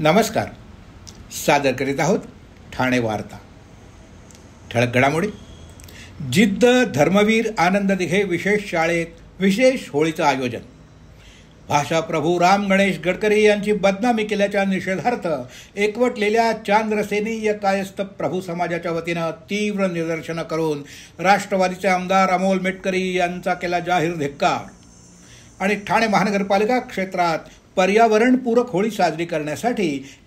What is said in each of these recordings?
नमस्कार. सादर करीत आहोत ठाणे वार्ता. ठळक घडामोडी. जिद्द धर्मवीर आनंद दिघे विशेष शाळेत विशेष होळीचं आयोजन. भाषाप्रभू राम गणेश गडकरी यांची बदनामी केल्याच्या निषेधार्थ एकवटलेल्या चांद्रसेनीय कायस्थ प्रभू समाजाच्या वतीनं तीव्र निदर्शनं करून राष्ट्रवादीचे आमदार अमोल मेटकरी यांचा केला जाहीर धिक्कार. आणि ठाणे महानगरपालिका क्षेत्रात पर्यावरणपूरक होळी साजरी करण्यासाठी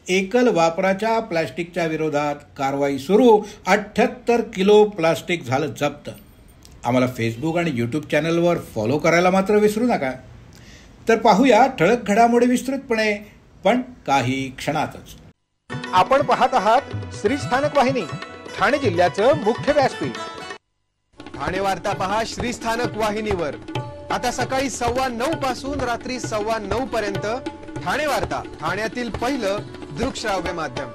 एकल वापराच्या प्लास्टिकच्या विरोधात कारवाई सुरू. 78 किलो प्लास्टिक झालं जप्त. आम्हाला फेसबुक आणि यूट्यूब चॅनलवर फॉलो करायला मात्र विसरू नका. तर पाहूया ठळक घडामोडी विस्तृतपणे, पण काही क्षणातच. आपण पाहत आहात श्री स्थानक वाहिनी, ठाणे जिल्ह्याचं मुख्य व्यासपीठ. ठाणे वार्ता पहा श्री स्थानक वाहिनीवर. आता सकाळी 9:15 पासून रात्री 9:15 पर्यंत ठाणे वार्ता, ठाण्यातील पहिलं दृकश्राव्य माध्यम.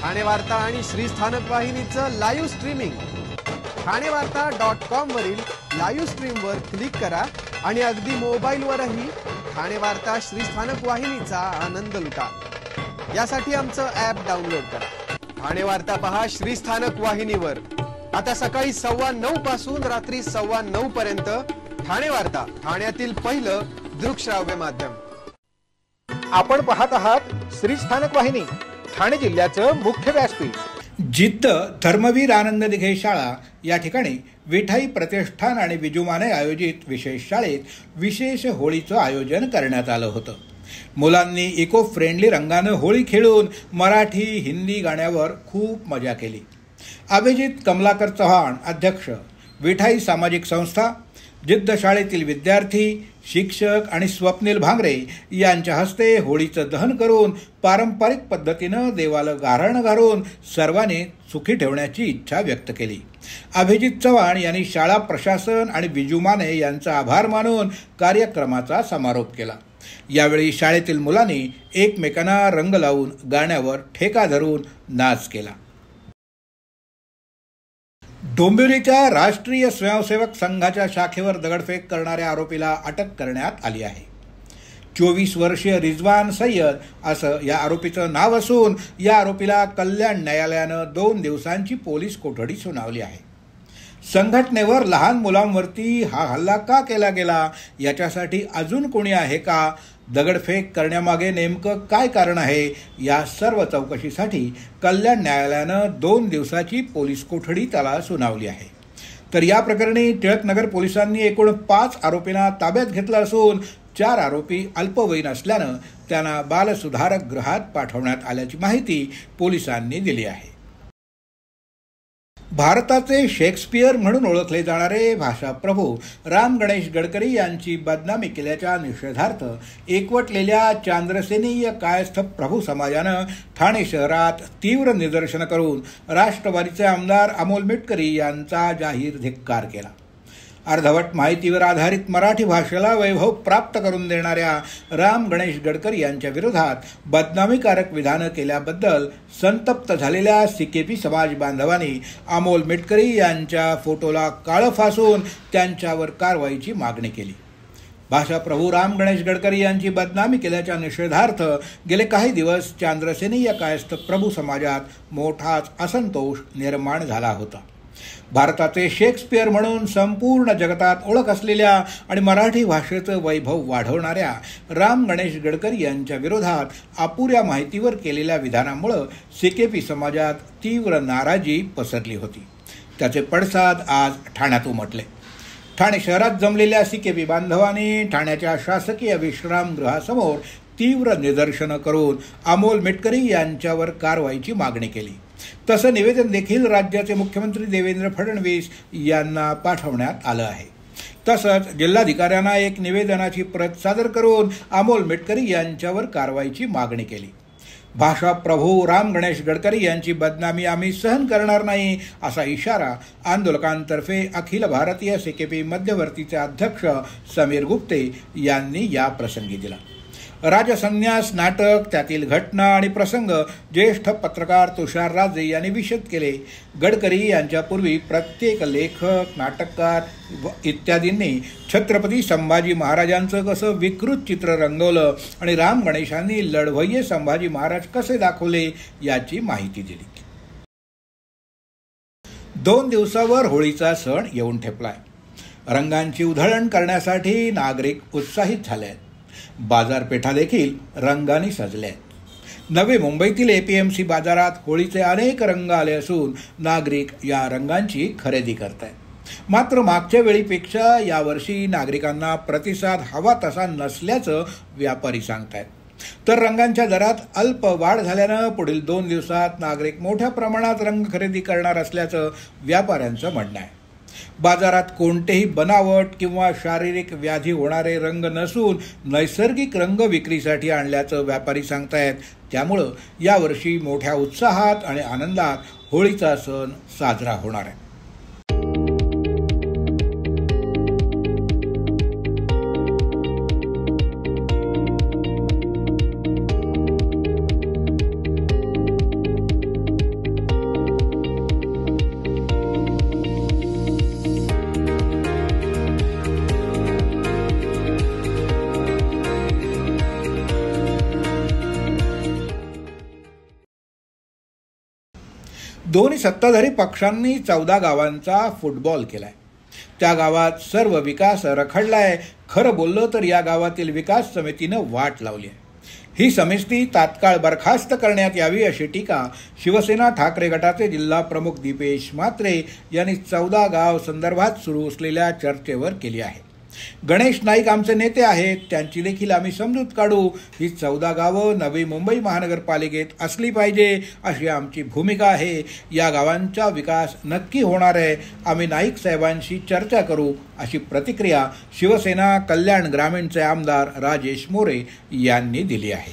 ठाणे वार्ता आणि श्री स्थानक वाहिनीचं लाईव्ह स्ट्रीमिंग. ठाणेवार्ता.com वरील लाईव्ह स्ट्रीमवर क्लिक करा आणि अगदी मोबाईलवरही ठाणे वार्ता श्री स्थानक वाहिनीचा आनंद लुटा. यासाठी आमचं ॲप डाउनलोड करा. ठाणे वार्ता पहा श्री स्थानक वाहिनीवर. आता सकाळी 9:15 पासून रात्री 9:15 पर्यंत ठाणे वार्ता, ठाण्यातील पहिलं दृकश्राव्य माध्यम. आपण पाहत आहात श्री स्थानक वाहिनी, ठाणे जिल्ह्याचं मुख्य व्यासपीठ. जिद्द धर्मवीर आनंद दिघे शाळा या ठिकाणी विठाई प्रतिष्ठान आणि विजुमाने आयोजित विशेष शाळेत विशेष होळीचं आयोजन करण्यात आलं होतं. मुलांनी इको फ्रेंडली रंगानं होळी खेळून मराठी हिंदी गाण्यावर खूप मजा केली. अभिजित कमलाकर चव्हाण अध्यक्ष, विठाई सामाजिक संस्था, जिद्द शाळेतील विद्यार्थी, शिक्षक आणि स्वप्नील भांगरे यांच्या हस्ते होळीचं दहन करून पारंपरिक पद्धतीनं देवाला गाऱ्हाण घालून सर्वांनी सुखी ठेवण्याची इच्छा व्यक्त केली. अभिजित चव्हाण यांनी शाळा प्रशासन आणि विजुमाने यांचा आभार मानून कार्यक्रमाचा समारोप केला. यावेळी शाळेतील मुलांनी एकमेकांना रंग लावून गाण्यावर ठेका धरून नाच केला. डोंबिवलीच्या राष्ट्रीय स्वयंसेवक संघाच्या शाखेवर दगडफेक करणाऱ्या आरोपीला अटक करण्यात आली आहे. 24 वर्षीय रिजवान सय्यद असं या आरोपीचं नाव असून या आरोपीला कल्याण न्यायालयानं 2 दिवसांची पोलीस कोठडी सुनावली आहे. संघटनेवर लहान मुलांवरती हा हल्ला का केला गेला, याच्यासाठी अजून कोणी आहे का, दगडफेक करण्यामागे नेमकं काय कारण आहे, या सर्व चौकशीसाठी कल्याण न्यायालयानं 2 दिवसाची पोलीस कोठडी त्याला सुनावली आहे. तर या प्रकरणी टिळकनगर पोलिसांनी एकूण 5 आरोपींना ताब्यात घेतलं असून 4 आरोपी अल्पवयीन असल्यानं त्यांना बालसुधारक गृहात पाठवण्यात आल्याची माहिती पोलिसांनी दिली आहे. भारताचे शेक्सपियर म्हणून ओळखले जाणारे भाषाप्रभू राम गणेश गडकरी यांची बदनामी केल्याच्या निषेधार्थ एकवटलेल्या चांद्रसेनीय कायस्थ प्रभू समाजानं ठाणे शहरात तीव्र निदर्शनं करून राष्ट्रवादीचे आमदार अमोल मेटकरी यांचा जाहीर धिक्कार केला. अर्धवट माहितीवर आधारित मराठी भाषेला वैभव प्राप्त करून देणाऱ्या राम गणेश गडकरी यांच्या विरोधात बदनामीकारक विधानं केल्याबद्दल संतप्त झालेल्या सीकेपी समाज बांधवांनी अमोल मेटकरी यांच्या फोटोला काळं फासून त्यांच्यावर कारवाईची मागणी केली. भाषाप्रभू राम गणेश गडकरी यांची बदनामी केल्याच्या निषेधार्थ गेले काही दिवस चांद्रसेनीय कायस्थ प्रभू समाजात मोठाच असंतोष निर्माण झाला होता. भारताचे शेक्सपियर म्हणून संपूर्ण जगतात ओळख असलेल्या आणि मराठी भाषेचं वैभव वाढवणाऱ्या राम गणेश गडकरी यांच्या विरोधात अपुऱ्या माहितीवर केलेल्या विधानामुळे सीकेपी समाजात तीव्र नाराजी पसरली होती. त्याचे पडसाद आज ठाण्यात उमटले. ठाणे शहरात जमलेल्या सीकेपी बांधवांनी ठाण्याच्या शासकीय विश्रामगृहासमोर तीव्र निदर्शनं करून अमोल मेटकरी यांच्यावर कारवाईची मागणी केली. तसं निवेदन देखील राज्याचे मुख्यमंत्री देवेंद्र फडणवीस यांना पाठवण्यात आलं आहे. तसंच जिल्हाधिकाऱ्यांना एक निवेदनाची प्रत सादर करून अमोल मेटकरी यांच्यावर कारवाईची मागणी केली. भाषाप्रभू राम गणेश गडकरी यांची बदनामी आम्ही सहन करणार नाही, असा इशारा आंदोलकांतर्फे अखिल भारतीय सीकेपी मध्यवर्तीचे अध्यक्ष समीर गुप्ते यांनी या प्रसंगी दिला. राजसन्यास नाटक, त्यातील घटना आणि प्रसंग ज्येष्ठ पत्रकार तुषार राजे यांनी विशद केले. गडकरी यांच्यापूर्वी प्रत्येक लेखक, नाटककार इत्यादींनी छत्रपती संभाजी महाराजांचं कसं विकृत चित्र रंगवलं आणि राम गणेशांनी लढवय्ये संभाजी महाराज कसे दाखवले याची माहिती दिली. 2 दिवसावर होळीचा सण येऊन ठेपलाय. रंगांची उधळण करण्यासाठी नागरिक उत्साहित झाले आहेत. बाजारपेठा देखील रंगांनी सजल्या आहेत. नवी मुंबईतील APMC बाजारात होळीचे अनेक रंग आले असून नागरिक या रंगांची खरेदी करत आहेत. मात्र मागच्या वेळीपेक्षा यावर्षी नागरिकांना प्रतिसाद हवा तसा नसल्याचं व्यापारी सांगतायत. तर रंगांच्या दरात अल्प वाढ झाल्यानं पुढील 2 दिवसात नागरिक मोठ्या प्रमाणात रंग खरेदी करणार असल्याचं व्यापाऱ्यांचं म्हणणं आहे. बाजारात कोणतेही बनावट किंवा शारीरिक व्याधी होणारे रंग नसून नैसर्गिक रंग विक्रीसाठी आणल्याचं व्यापारी सांगतायत. त्यामुळं यावर्षी मोठ्या उत्साहात आणि आनंदात होळीचा सण साजरा होणार आहे. दोन्ही सत्ताधारी पक्षांनी 14 गावांचा फुटबॉल केलाय. त्या गावात सर्व विकास रखडलाय. खरं बोललं तर या गावातील विकास समितीनं वाट लावली आहे. ही समिती तात्काळ बरखास्त करण्यात यावी अशी टीका शिवसेना ठाकरे गटाचे जिल्हा प्रमुख दीपेश म्हात्रे यांनी 14 गाव संदर्भात सुरू असलेल्या चर्चेवर केली आहे. गणेश नाईक आमचे नेते आहेत, त्यांची देखील आम्ही समजूत काढू. ही 14 गावं नवी मुंबई महानगरपालिकेत असली पाहिजे अशी आमची भूमिका आहे. या गावांचा विकास नक्की होणार आहे. आम्ही नाईक साहेबांशी चर्चा करू अशी प्रतिक्रिया शिवसेना कल्याण ग्रामीणचे आमदार राजेश मोरे यांनी दिली आहे.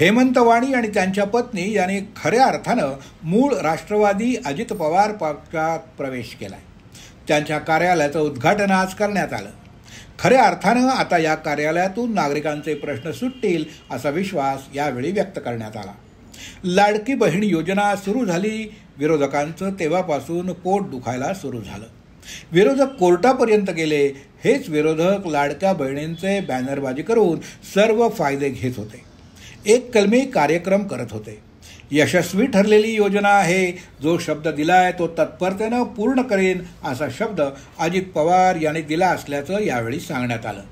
हेमंत वाणी आणि त्यांच्या पत्नी यांनी खऱ्या अर्थानं मूळ राष्ट्रवादी अजित पवार पक्षात प्रवेश केलाय. त्यांच्या कार्यालयाचं उद्घाटन आज करण्यात आलं. खऱ्या अर्थानं आता या कार्यालयातून नागरिकांचे प्रश्न सुटतील असा विश्वास यावेळी व्यक्त करण्यात आला. लाडकी बहीण योजना सुरू झाली. विरोधकांचं तेव्हापासून पोट दुखायला सुरू झालं. विरोधक कोर्टापर्यंत गेले. हेच विरोधक लाडक्या बहिणींचे बॅनरबाजी करून सर्व फायदे घेत होते. एक कलमी कार्यक्रम करत होते. यशस्वी ठरलेली योजना आहे. जो शब्द दिलाय तो तत्परतेनं पूर्ण करेन असा शब्द अजित पवार यांनी दिला असल्याचं यावेळी सांगण्यात आलं.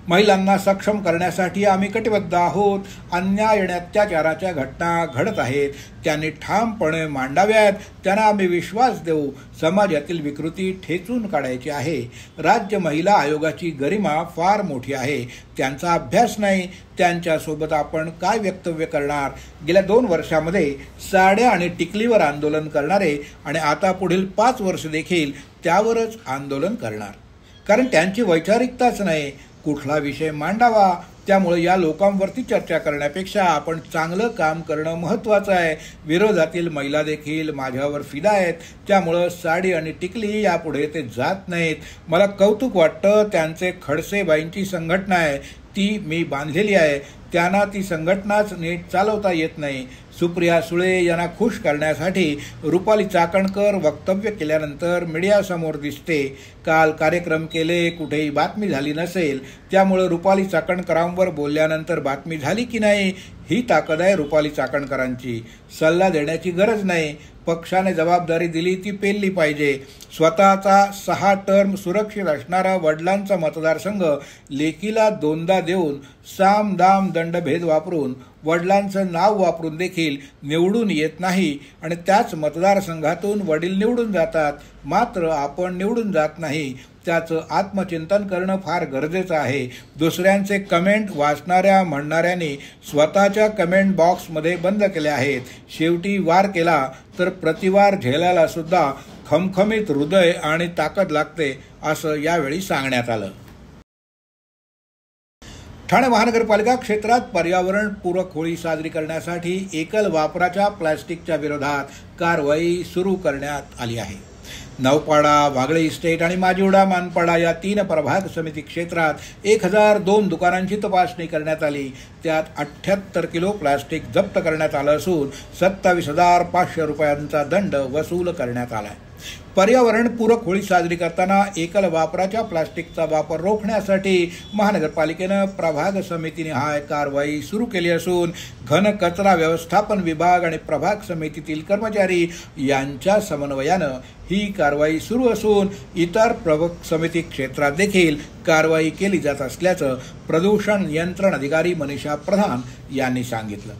महिलांना सक्षम करण्यासाठी आम्ही कटिबद्ध आहोत. अन्याय आणि अत्याचाराच्या घटना घडत आहेत, त्यांनी ठामपणे मांडाव्यात. त्यांना आम्ही विश्वास देऊ. समाजातील विकृती ठेचून काढायची आहे. राज्य महिला आयोगाची गरिमा फार मोठी आहे. त्यांचा अभ्यास नाही. त्यांच्यासोबत आपण काय वक्तव्य करणार? गेल्या 2 वर्षामध्ये साड्या आणि टिकलीवर आंदोलन करणारे आणि आता पुढील 5 वर्ष देखील त्यावरच आंदोलन करणार. कारण त्यांची वैचारिकताच नाही. कुठला विषय मांडावा? त्यामुळे या लोकांवरती चर्चा करण्यापेक्षा आपण चांगलं काम करणं महत्त्वाचं आहे. विरोधातील महिला देखील माझ्यावर फिदा आहेत. त्यामुळं साडी आणि टिकली यापुढे ते जात नाहीत. मला कौतुक वाटतं. त्यांचे खडसेबाईंची संघटना आहे, ती मी बांधलेली आहे. त्यांना ती संघटनाच नीट चालवता येत नाही. सुप्रिया सुळे यांना खुश करण्यासाठी रुपाली चाकणकर वक्तव्य केल्यानंतर मीडियासमोर दिसते. काल कार्यक्रम केले, कुठेही बातमी झाली नसेल. त्यामुळे रुपाली चाकणकरांवर बोलल्यानंतर बातमी झाली की नाही ही ताकद आहे रुपाली चाकणकरांची. सल्ला देण्याची गरज नाही. पक्षाने जबाबदारी दिली ती पेलली पाहिजे. स्वतःचा 6 टर्म सुरक्षित असणारा वडिलांचा मतदारसंघ लेकीला 2दा देऊन साम दाम दंडभेद वापरून वडिलांचं नाव वापरून देखील निवडून येत नाही आणि त्याच मतदारसंघातून वडील निवडून जातात. मात्र आपण निवडून जात नाही. त्याचं आत्मचिंतन करणं फार गरजेचं आहे. दुसऱ्यांचे कमेंट वाचणाऱ्या म्हणणाऱ्यांनी स्वतःच्या कमेंट बॉक्समध्ये बंद केले आहेत. शेवटी वार केला तर प्रतिवार झेलायला सुद्धा खमखमीत हृदय आणि ताकद लागते असं यावेळी सांगण्यात आलं. ठाणे महानगरपालिका क्षेत्रात पर्यावरणपूरक होळी साजरी करण्यासाठी एकल वापराच्या प्लास्टिकच्या विरोधात कारवाई सुरू करण्यात आली आहे. नौपाडा, वागळे इस्टेट आणि माजिवडा, मानपाडा या 3 प्रभाग समिती क्षेत्रात 1002 दुकानांची तपासणी करण्यात आली. त्यात 78 किलो प्लास्टिक जप्त करण्यात आलं असून 27,500 रुपयांचा दंड वसूल करण्यात आला. पर्यावरणपूरक होळी साजरी करताना एकल वापराच्या प्लास्टिकचा वापर रोखण्यासाठी महानगरपालिकेनं प्रभाग समितीनिहाय कारवाई सुरू केली असून घन कचरा व्यवस्थापन विभाग आणि प्रभाग समितीतील कर्मचारी यांच्या समन्वयानं ही कारवाई सुरू असून इतर प्रभाग समिती क्षेत्रात देखील कारवाई केली जात असल्याचं प्रदूषण नियंत्रण अधिकारी मनीषा प्रधान यांनी सांगितलं.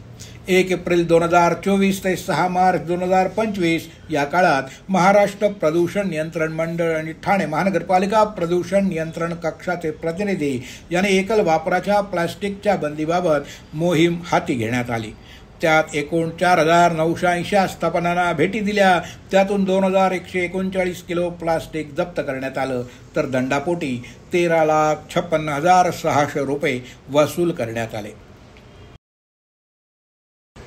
1 एप्रिल 2024 ते 6 मार्च 2025 या काळात महाराष्ट्र प्रदूषण नियंत्रण मंडळ आणि ठाणे महानगरपालिका प्रदूषण नियंत्रण कक्षाचे प्रतिनिधी यांनी एकल वापराच्या प्लास्टिकच्या बंदीबाबत मोहीम हाती घेण्यात आली. त्यात एकूण 4,980 आस्थापनांना भेटी दिल्या. त्यातून 2,139 किलो प्लास्टिक जप्त करण्यात आलं तर दंडापोटी 13,56,600 रुपये वसूल करण्यात आले.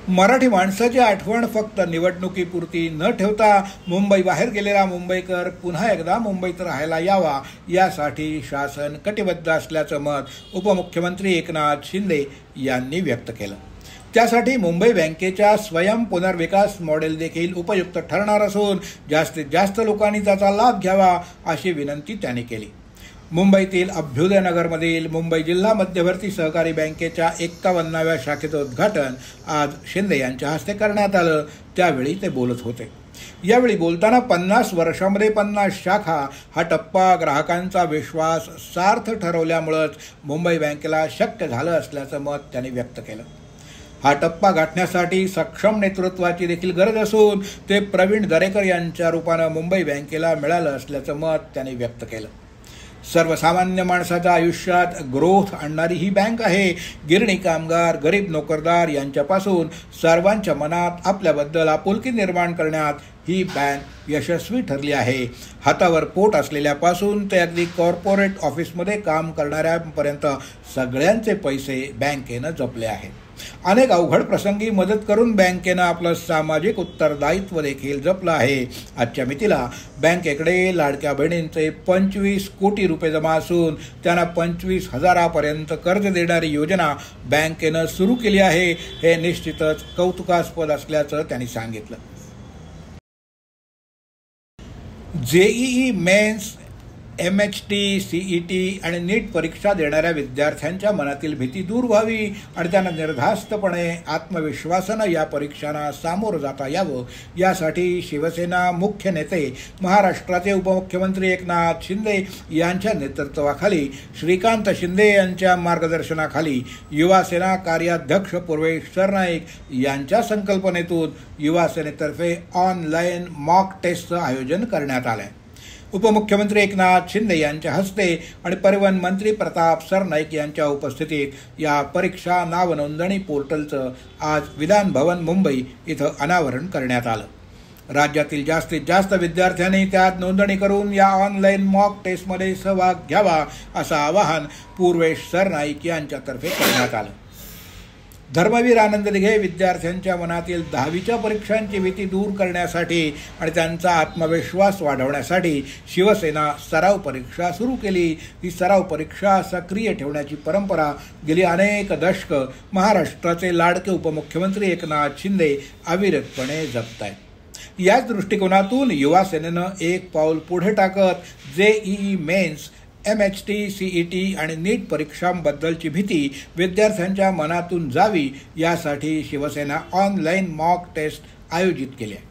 मराठी माणसाची आठवण फक्त निवडणुकीपुरती न ठेवता मुंबई बाहेर गेलेला मुंबईकर पुन्हा एकदा मुंबईत राहायला यावा यासाठी शासन कटिबद्ध असल्याचं मत उपमुख्यमंत्री एकनाथ शिंदे यांनी व्यक्त केलं. त्यासाठी मुंबई बँकेच्या स्वयं पुनर्विकास मॉडेल देखील उपयुक्त ठरणार असून जास्तीत जास्त लोकांनी त्याचा लाभ घ्यावा अशी विनंती त्यांनी केली. मुंबईतील अभ्युदयनगरमधील मुंबई जिल्हा मध्यवर्ती सहकारी बँकेच्या 51व्या शाखेचं उद्घाटन आज शिंदे यांच्या हस्ते करण्यात आलं. त्यावेळी ते बोलत होते. यावेळी बोलताना 50 वर्षांमध्ये 50 शाखा हा टप्पा ग्राहकांचा विश्वास सार्थ ठरवल्यामुळेच मुंबई बँकेला शक्य झालं असल्याचं मत त्यांनी व्यक्त केलं. हा टप्पा गाठण्यासाठी सक्षम नेतृत्वाची देखील गरज असून ते प्रवीण दरेकर यांच्या रूपानं मुंबई बँकेला मिळालं असल्याचं मत त्यांनी व्यक्त केलं. सर्वसामान्य माणसाच्या आयुष्यात ग्रोथ आणणारी ही बँक आहे. गिरणी कामगार, गरीब नोकरदार यांच्यापासून सर्वांच्या मनात आपल्याबद्दल आपुलकी निर्माण करण्यात ही बँक यशस्वी ठरली आहे. हातावर पोट असलेल्यापासून ते अगदी कॉर्पोरेट ऑफिसमध्ये काम करणाऱ्यांपर्यंत सगळ्यांचे पैसे बँकेनं जपले आहेत. अनेक अवघड प्रसंगी मदत करून बँकेनं आपलं सामाजिक उत्तरदायित्व देखील जपलं आहे. आजच्या मितीला बँकेकडे लाडक्या बहिणींचे 25 कोटी रुपये जमा असून त्यांना 25,000पर्यंत कर्ज देणारी योजना बँकेनं सुरू केली आहे. हे निश्चितच कौतुकास्पद असल्याचं त्यांनी सांगितलं. जेईई मेन्स, MHT, CET आणि नीट परीक्षा देणाऱ्या विद्यार्थ्यांच्या मनातील भीती दूर व्हावी आणि त्यांना निर्धास्तपणे आत्मविश्वासानं या परीक्षांना सामोरं जाता यावं यासाठी शिवसेना मुख्य नेते महाराष्ट्राचे उपमुख्यमंत्री एकनाथ शिंदे यांच्या नेतृत्वाखाली श्रीकांत शिंदे यांच्या मार्गदर्शनाखाली युवासेना कार्याध्यक्ष पूर्वेश सरनाईक यांच्या संकल्पनेतून युवासेनेतर्फे ऑनलाईन मॉक टेस्टचं आयोजन करण्यात आलं आहे. उपमुख्यमंत्री एकनाथ शिंदे यांच्या हस्ते आणि परिवहन मंत्री प्रताप सरनाईक यांच्या उपस्थितीत या परीक्षा नावनोंदणी पोर्टलचं आज विधान भवन मुंबई इथं अनावरण करण्यात आलं. राज्यातील जास्तीत जास्त विद्यार्थ्यांनी त्यात नोंदणी करून या ऑनलाईन मॉक टेस्टमध्ये सहभाग घ्यावा असं आवाहन पूर्वेश सरनाईक यांच्यातर्फे करण्यात आलं. धर्मवीर आनंद दिघे विद्यार्थ्यांच्या मनातील 10वीच्या परीक्षांची भीती दूर करण्यासाठी आणि त्यांचा आत्मविश्वास वाढवण्यासाठी शिवसेना सराव परीक्षा सुरू केली. ही सराव परीक्षा सक्रिय ठेवण्याची परंपरा गेली अनेक दशकं महाराष्ट्राचे लाडके उपमुख्यमंत्री एकनाथ शिंदे अविरतपणे जपतायत. याच दृष्टिकोनातून युवा सेनेनं एक पाऊल पुढे टाकत जेईई मेन्स, MHT, CET आणि नीट परीक्षांबद्दलची भीती विद्यार्थ्यांच्या मनातून जावी यासाठी शिवसेना ऑनलाईन मॉक टेस्ट आयोजित केली आहे.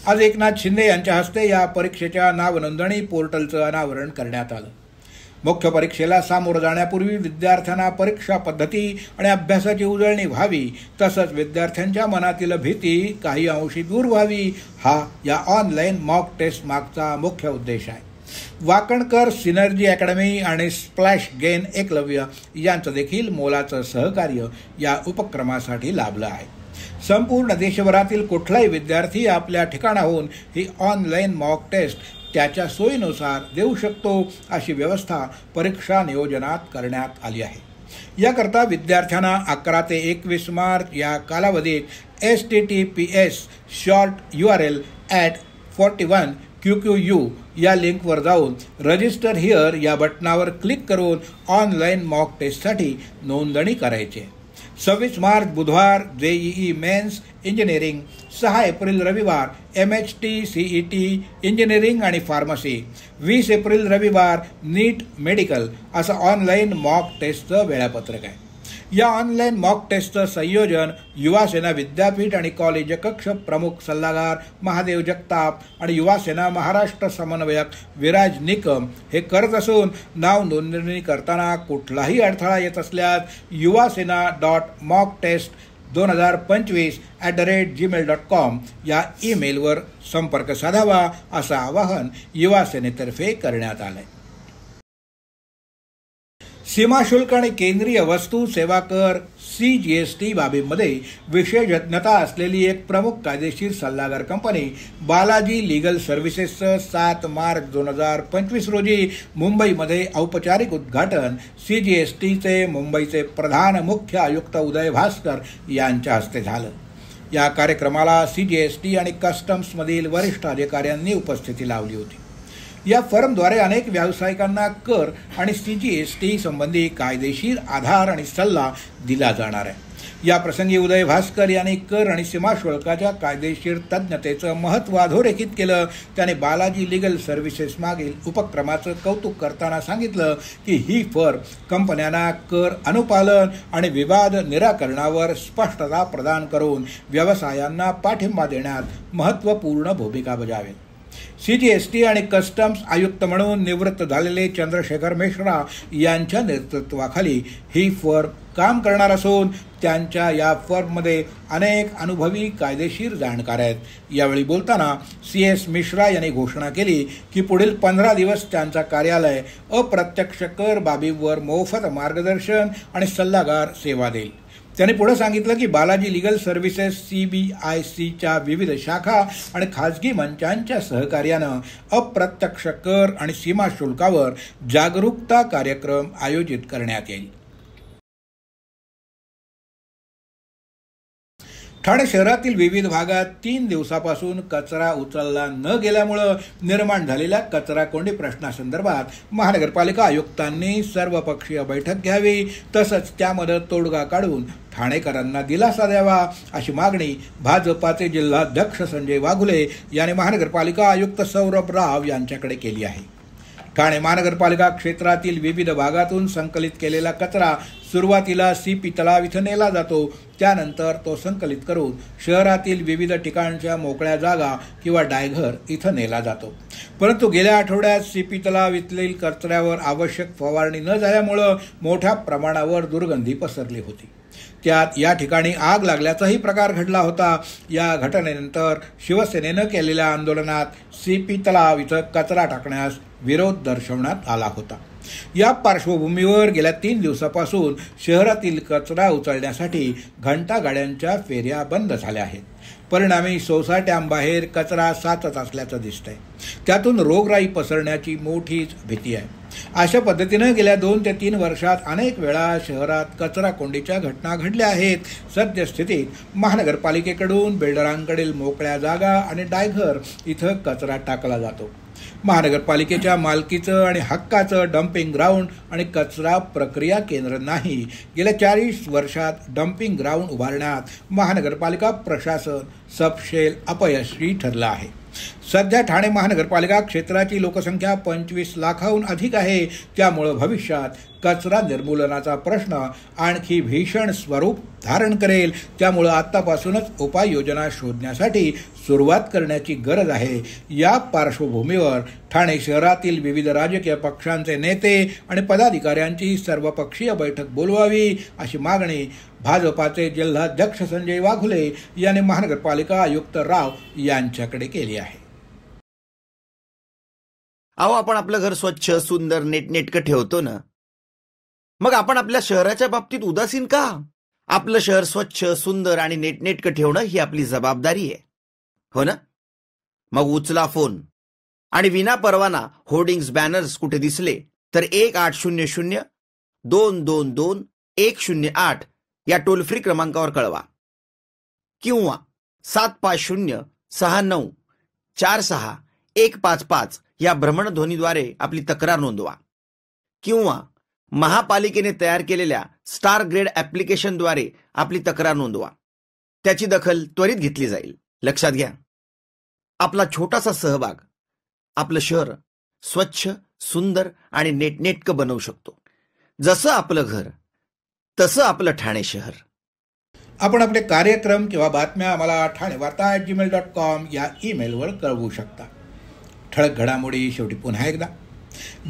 आज एकनाथ शिंदे यांच्या हस्ते या परीक्षेच्या नावनोंदणी पोर्टलचं अनावरण करण्यात आलं. मुख्य परीक्षेला सामोरं जाण्यापूर्वी विद्यार्थ्यांना परीक्षा पद्धती आणि अभ्यासाची उजळणी व्हावी तसंच विद्यार्थ्यांच्या मनातील भीती काही अंशी दूर व्हावी हा या ऑनलाईन मॉक टेस्ट मागचा मुख्य उद्देश आहे. वाकणकर सिनर्जी अकॅडमी आणि स्प्लॅश गेन एकलव्य यांचं देखील मोलाचं सहकार्य या उपक्रमासाठी लाभलं आहे. संपूर्ण देशभरातील कुठलाही विद्यार्थी आपल्या ठिकाणाहून ही ऑनलाईन मॉक टेस्ट त्याच्या सोयीनुसार देऊ शकतो अशी व्यवस्था परीक्षा नियोजनात करण्यात आली आहे. याकरता विद्यार्थ्यांना 11 ते 21 मार्च या कालावधीत https://41 QQU या लिंकवर जाऊन रजिस्टर हिअर या बटनावर क्लिक करून ऑनलाईन मॉक टेस्टसाठी नोंदणी करायची. 26 मार्च बुधवार JEE मेन्स इंजिनिअरिंग, 6 एप्रिल रविवार MHT CET इंजिनिअरिंग आणि फार्मसी, 20 एप्रिल रविवार नीट मेडिकल असं ऑनलाईन मॉक टेस्टचं वेळापत्रक आहे. या ऑनलाईन मॉक टेस्टचं संयोजन युवा सेना विद्यापीठ आणि कॉलेज कक्ष प्रमुख सल्लागार महादेव जगताप आणि युवा सेना महाराष्ट्र समन्वयक विराज निकम हे करत असून नाव नोंदणी करताना कुठलाही अडथळा येत असल्यास yuvasena.mocktest2025@gmail.com या ईमेलवर संपर्क साधावा असं आवाहन युवा सेनेतर्फे करण्यात आलंय. सीमाशुल्क आणि केंद्रीय वस्तू सेवा कर CGST बाबींमध्ये विशेषज्ञता असलेली एक प्रमुख कायदेशीर सल्लागार कंपनी बालाजी लीगल सर्व्हिसेसचं 7 मार्च 2025 रोजी मुंबईमध्ये औपचारिक उद्घाटन CGSTचे मुंबईचे प्रधान मुख्य आयुक्त उदय भास्कर यांच्या हस्ते झालं. या कार्यक्रमाला CGST आणि कस्टम्समधील वरिष्ठ अधिकाऱ्यांनी उपस्थिती लावली होती. या फर्मद्वारे अनेक व्यावसायिकांना कर आणि CGST संबंधी कायदेशीर आधार आणि सल्ला दिला जाणार आहे. या प्रसंगी उदय भास्कर यांनी कर आणि सीमाशुल्काच्या कायदेशीर तज्ञतेचं महत्त्व अधोरेखित केलं. त्याने बालाजी लीगल सर्व्हिसेस मागील उपक्रमाचं कौतुक करताना सांगितलं की ही फर्म कंपन्यांना कर अनुपालन आणि विवाद निराकरणावर स्पष्टता प्रदान करून व्यवसायांना पाठिंबा देण्यात महत्त्वपूर्ण भूमिका बजावेल. CGST आणि कस्टम्स आयुक्त म्हणून निवृत्त झालेले चंद्रशेखर मिश्रा यांच्या नेतृत्वाखाली ही फर्म काम करणार असून त्यांच्या या फर्ममध्ये अनेक अनुभवी कायदेशीर जाणकार आहेत. यावेळी बोलताना CS मिश्रा यांनी घोषणा केली की पुढील 15 दिवस त्यांचा कार्यालय अप्रत्यक्ष कर बाबींवर मोफत मार्गदर्शन आणि सल्लागार सेवा देईल. त्यांनी पुढे सांगितलं की बालाजी लीगल सर्व्हिसेस CBICच्या विविध शाखा आणि खाजगी मंचांच्या सहकार्यानं अप्रत्यक्ष कर आणि सीमा शुल्कावर जागरूकता कार्यक्रम आयोजित करण्यात येईल. ठाणे शहरातील विविध भागात 3 दिवसापासून कचरा उचलला न गेल्यामुळं निर्माण झालेल्या कचरा कोंडी प्रश्नासंदर्भात महानगरपालिका आयुक्तांनी सर्वपक्षीय बैठक घ्यावी, तसंच त्यामध्ये तोडगा काढून ठाणेकरांना दिलासा द्यावा अशी मागणी भाजपाचे जिल्हाध्यक्ष संजय वाघुले यांनी महानगरपालिका आयुक्त सौरभ राव यांच्याकडे केली आहे. ठाणे महानगरपालिका क्षेत्रातील विविध भागातून संकलित केलेला कचरा सुरुवातीला CP तलाव इथं नेला जातो. त्यानंतर तो संकलित करून शहरातील विविध ठिकाणच्या मोकळ्या जागा किंवा डायघर इथं नेला जातो. परंतु गेल्या आठवड्यात CP तलाव इथलील कचऱ्यावर आवश्यक फवारणी न झाल्यामुळं मोठ्या प्रमाणावर दुर्गंधी पसरली होती. त्यात या ठिकाणी आग लागल्याचाही प्रकार घडला होता. या घटनेनंतर शिवसेनेनं केलेल्या आंदोलनात CP तलाव इथं कचरा टाकण्यास विरोध दर्शवण्यात आला होता. या पार्श्वभूमीवर गेल्या 3 दिवसापासून शहरातील कचरा उचलण्यासाठी घंटागाड्यांच्या फेऱ्या बंद झाल्या आहेत. परिणामी सोसायट्यांबाहेर कचरा साचत असल्याचं दिसतंय. त्यातून रोगराई पसरण्याची मोठीच भीती आहे. अशा पद्धतीनं गेल्या 2 ते 3 वर्षात अनेक वेळा शहरात कचरा कोंडीच्या घटना घडल्या आहेत. सद्यस्थितीत महानगरपालिकेकडून बिल्डरांकडील मोकळ्या जागा आणि डायघर इथं कचरा टाकला जातो. महानगरपालिकेच्या मालकीचं आणि हक्काचं डम्पिंग ग्राउंड आणि कचरा प्रक्रिया केंद्र नाही. गेल्या 40 वर्षात डम्पिंग ग्राउंड उभारण्यात महानगरपालिका प्रशासन सपशेल अपयशी ठरलं आहे. सध्या ठाणे महानगरपालिका क्षेत्राची लोकसंख्या 25 लाखाहून अधिक आहे. त्यामुळं भविष्यात कचरा निर्मूलनाचा प्रश्न आणखी भीषण स्वरूप धारण करेल. त्यामुळं आतापासूनच उपाययोजना शोधण्यासाठी सुरुवात करण्याची गरज आहे. या पार्श्वभूमीवर ठाणे शहरातील विविध राजकीय पक्षांचे नेते आणि पदाधिकाऱ्यांची सर्वपक्षीय बैठक बोलवावी अशी मागणी भाजपाचे जिल्हाध्यक्ष संजय वाघुले यांनी महानगरपालिका आयुक्त राव यांच्याकडे केली आहे. अहो, आपण आपलं घर स्वच्छ, सुंदर, नेटनेटकं ठेवतो ना, मग आपण आपल्या शहराच्या बाबतीत उदासीन का? आपलं शहर स्वच्छ, सुंदर आणि नेटनेटकं ठेवणं ही आपली जबाबदारी आहे, हो ना? मग उचला फोन आणि विना परवाना होर्डिंग्स, बॅनर्स कुठे दिसले तर 1800-222-108 या टोल फ्री क्रमांकावर कळवा किंवा 750-6946 155 या भ्रमणध्वनीद्वारे आपली तक्रार नोंदवा किंवा महापालिकेने तयार केलेल्या स्टार ग्रेड ॲप्लिकेशनद्वारे आपली तक्रार नोंदवा. त्याची दखल त्वरित घेतली जाईल. लक्षात घ्या, आपला छोटासा सहभाग आपलं शहर स्वच्छ, सुंदर आणि नेटनेटकं बनवू शकतो. जसं आपलं घर तसं आपलं ठाणे शहर. आपण आपले कार्यक्रम किंवा बातम्या आम्हाला ठाणेवार्ता@gmail.com या ईमेलवर कळवू शकता. ठळक घडामोडी शेवटी पुन्हा एकदा.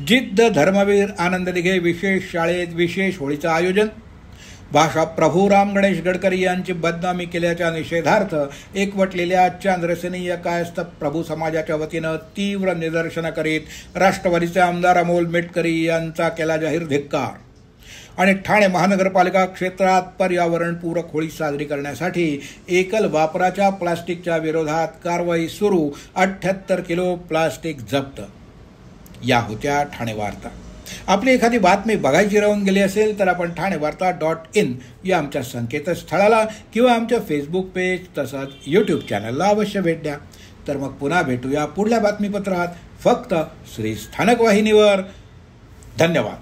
जिद्द धर्मवीर आनंद दिघे विशेष शाळेत विशेष होळीचं आयोजन. भाषा प्रभू राम गणेश गडकरी यांची बदनामी केल्याच्या निषेधार्थ एकवटलेल्या चांद्रसेनीय कायस्थ प्रभू समाजाच्या वतीनं तीव्र निदर्शनं करीत राष्ट्रवादीचे आमदार अमोल मेटकरी यांचा केला जाहीर धिक्कार. आणि ठाणे महानगरपालिका क्षेत्रात पर्यावरणपूरक होळी साजरी करण्यासाठी एकल वापराच्या प्लास्टिकच्या विरोधात कारवाई सुरू. 78 किलो प्लास्टिक जप्त. या होत्या ठाणे वार्ता. आपली एखादी बातमी बघायची राहून गेली असेल तर आपण ठाणेवार्ता.in या आमच्या संकेतस्थळाला किंवा आमच्या फेसबुक पेज तसंच यूट्यूब चॅनलला अवश्य भेट द्या. तर मग पुन्हा भेटूया पुढल्या बातमीपत्रात फक्त श्री स्थानक वाहिनीवर. धन्यवाद.